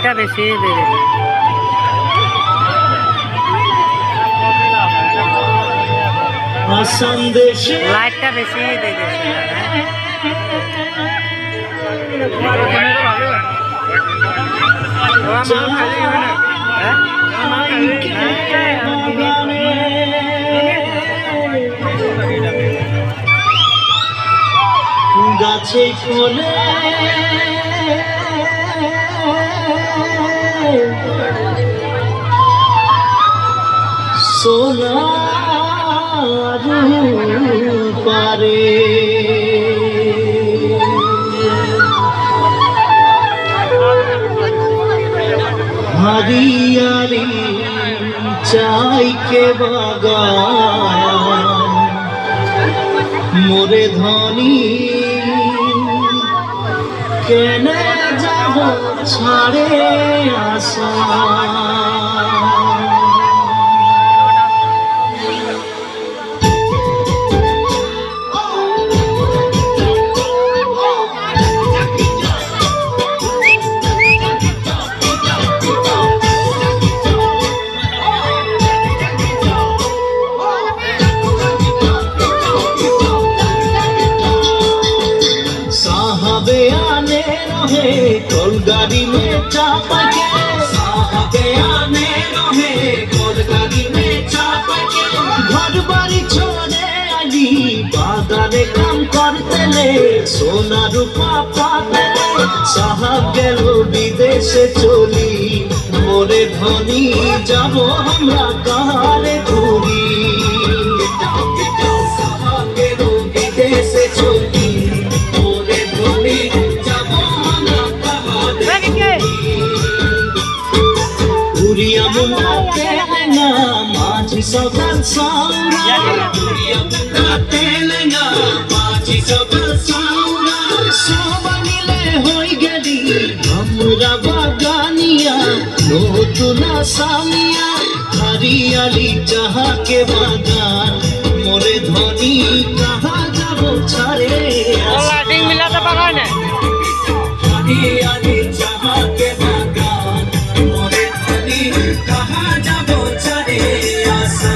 লাইটটা বেশি দিয়ে দিয়েছে। লাইটটা বেশি দিয়ে দিয়েছে। গাছে ফলে সোনা পারে हरियाली चाय के बागान मोरे धनी केने जाब छाड़े आशा गाड़ी में चाप के साहबे आने रहे गोल गाड़ी में चाप के घर बाड़ी छोड़े आली बागाने काम करते ले सोना रूपा पाते साहब गेलो विदेशे चली मोरे धनी जाबो हमरा कहारे घूरी साहब गेलो विदेशे चली मोरे धनी तेलंगा माझी सगळं सावरा तेलंगा माझी सगळं सावरा सोबनिले होई गेली हमरा बागानिया नोतुना सामिया हरियाली जहाँ के बागान मोरे धनी कहाँ जाबो छाड़े लाइटिंग मिला था बागान है हरियाली जहाँ के बागान मोरे धनी कहाँ जाबो छाड़े आशा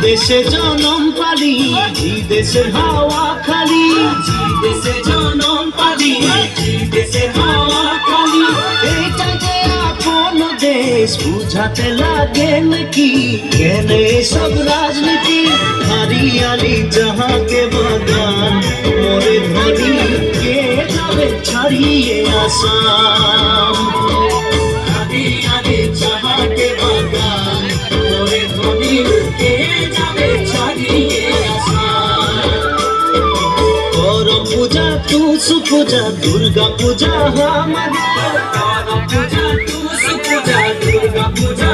দেশে জনম পালি দেশের হাওয়া খালি দেশে জনম পালি দেশের হাওয়া খালি এইটা যে আপন দেশ বুঝাতে লাগে নাকি কেন সব রাজনীতি হরিয়ালি जहाँ के বাগান মোরে ধনি কে যাবে ছাড়িয়ে আসাম হরিয়ালি जहाँ के বাগান মোরে ধনি কে যাবে ছাড়িয়ে আসাম করম পূজা তুলস পূজা দুর্গা পূজা আমাদের করম পূজা তুলস পূজা দুর্গা পূজা